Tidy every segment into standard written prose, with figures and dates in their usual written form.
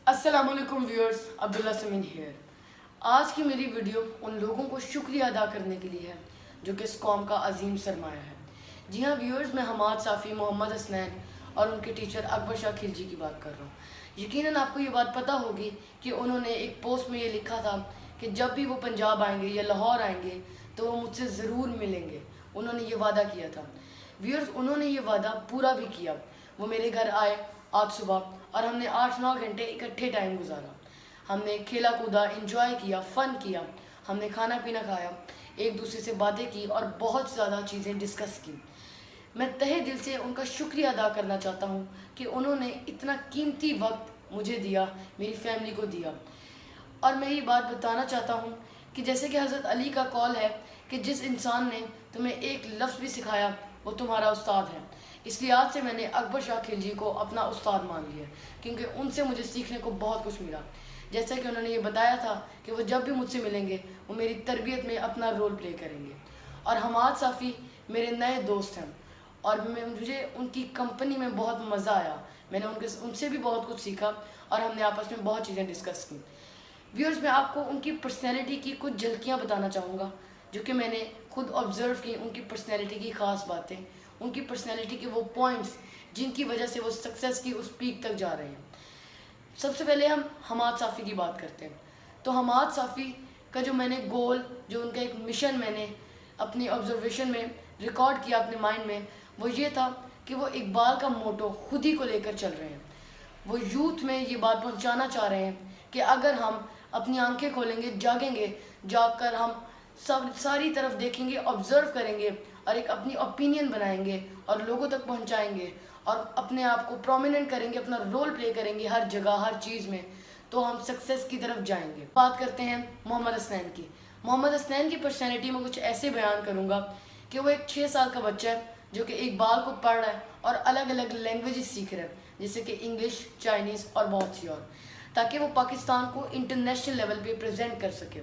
अस्सलाम वालेकुम viewers, Abdullah Sameen here. आज की मेरी वीडियो उन लोगों को शुक्रिया अदा करने के लिए है जो कि इस कौम का अजीम सरमाया है। जी हाँ व्यूअर्स, मैं हमाद साफ़ी, मोहम्मद हसनैन और उनके टीचर अकबर शाह खिलजी की बात कर रहा हूँ। यकीनन आपको ये बात पता होगी कि उन्होंने एक पोस्ट में ये लिखा था कि जब भी वो पंजाब आएंगे या लाहौर आएंगे तो वो मुझसे ज़रूर मिलेंगे। उन्होंने ये वादा किया था। व्यूअर्स, उन्होंने ये वादा पूरा भी किया। वो मेरे घर आए आज सुबह और हमने 8-9 घंटे इकट्ठे टाइम गुजारा। हमने खेला कूदा, इंजॉय किया, फ़न किया, हमने खाना पीना खाया, एक दूसरे से बातें की और बहुत ज़्यादा चीज़ें डिस्कस की। मैं तहे दिल से उनका शुक्रिया अदा करना चाहता हूँ कि उन्होंने इतना कीमती वक्त मुझे दिया, मेरी फैमिली को दिया। और मैं ये बात बताना चाहता हूँ कि जैसे कि हज़रत अली का कौल है कि जिस इंसान ने तुम्हें एक लफ्ज़ भी सिखाया वो तुम्हारा उस्ताद है। इसलिए आज से मैंने अकबर शाह खिलजी को अपना उस्ताद मान लिया, क्योंकि उनसे मुझे सीखने को बहुत कुछ मिला। जैसा कि उन्होंने ये बताया था कि वो जब भी मुझसे मिलेंगे वो मेरी तरबियत में अपना रोल प्ले करेंगे। और हमाद साफ़ी मेरे नए दोस्त हैं और मुझे उनकी कंपनी में बहुत मज़ा आया। मैंने उनसे भी बहुत कुछ सीखा और हमने आपस में बहुत चीज़ें डिस्कस की। व्यूअर्स, मैं आपको उनकी पर्सनैलिटी की कुछ झलकियाँ बताना चाहूँगा जो कि मैंने खुद ऑब्ज़र्व की। उनकी पर्सनैलिटी की ख़ास बातें, उनकी पर्सनैलिटी के वो पॉइंट्स जिनकी वजह से वो सक्सेस की उस पीक तक जा रहे हैं। सबसे पहले हम हमाद साफ़ी की बात करते हैं। तो हमाद साफ़ी का जो मैंने गोल, जो उनका एक मिशन मैंने अपनी ऑब्जर्वेशन में रिकॉर्ड किया अपने माइंड में, वो ये था कि वो इकबाल का मोटो खुद ही को लेकर चल रहे हैं। वो यूथ में ये बात पहुंचाना चाह रहे हैं कि अगर हम अपनी आंखें खोलेंगे, जागेंगे, जाकर हम सारी तरफ देखेंगे, ऑब्ज़र्व करेंगे और एक अपनी ओपिनियन बनाएंगे और लोगों तक पहुंचाएंगे और अपने आप को प्रोमिनेंट करेंगे, अपना रोल प्ले करेंगे हर जगह हर चीज़ में, तो हम सक्सेस की तरफ जाएंगे। बात करते हैं मोहम्मद हसनैन की। मोहम्मद हसनैन की पर्सनैलिटी में कुछ ऐसे बयान करूँगा कि वो एक 6 साल का बच्चा है जो कि इकबाल को पढ़ रहा है और अलग अलग लैंग्वेजेस सीख रहा है, जैसे कि इंग्लिश, चाइनीज़ और बहुत सी और, ताकि वो पाकिस्तान को इंटरनेशनल लेवल पे प्रेजेंट कर सके।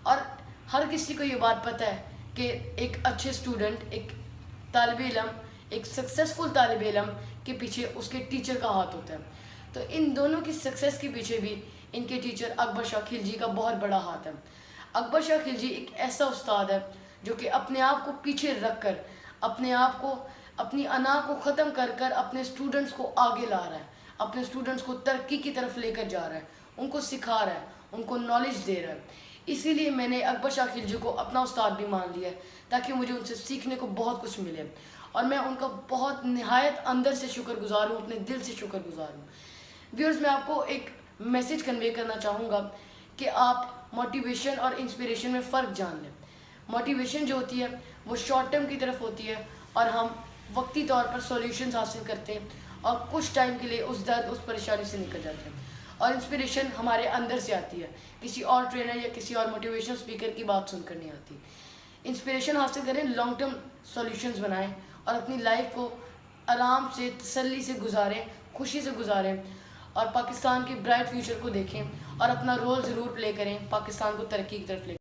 और हर किसी को ये बात पता है कि एक अच्छे स्टूडेंट, एक तालिब इल्म, एक सक्सेसफुल तालिब इल्म के पीछे उसके टीचर का हाथ होता है। तो इन दोनों की सक्सेस के पीछे भी इनके टीचर अकबर शाह खिलजी का बहुत बड़ा हाथ है। अकबर शाह खिलजी एक ऐसा उस्ताद है जो कि अपने आप को पीछे रख कर, अपने आप को, अपनी अना को ख़त्म कर कर अपने स्टूडेंट्स को आगे ला रहा है, अपने स्टूडेंट्स को तरक्की की तरफ लेकर जा रहा है, उनको सिखा रहा है, उनको नॉलेज दे रहा है। इसीलिए मैंने अकबर शाह खिलजी को अपना उस्ताद भी मान लिया है, ताकि मुझे उनसे सीखने को बहुत कुछ मिले और मैं उनका बहुत निहायत अंदर से शुक्रगुजार हूँ, अपने दिल से शुक्रगुजार हूँ। व्यूअर्स, मैं आपको एक मैसेज कन्वे करना चाहूँगा कि आप मोटिवेशन और इंस्पिरेशन में फ़र्क जान लें। मोटिवेशन जो होती है वो शॉर्ट टर्म की तरफ होती है और हम वक्ती तौर पर सॉल्यूशंस हासिल करते हैं और कुछ टाइम के लिए उस दर्द, उस परेशानी से निकल जाते हैं। और इंस्पिरेशन हमारे अंदर से आती है, किसी और ट्रेनर या किसी और मोटिवेशनल स्पीकर की बात सुनकर नहीं आती। इंस्पिरेशन हासिल करें, लॉन्ग टर्म सॉल्यूशंस बनाएं और अपनी लाइफ को आराम से, तसल्ली से गुजारें, खुशी से गुजारें और पाकिस्तान के ब्राइट फ्यूचर को देखें और अपना रोल ज़रूर प्ले करें, पाकिस्तान को तरक्की की तरफ ले।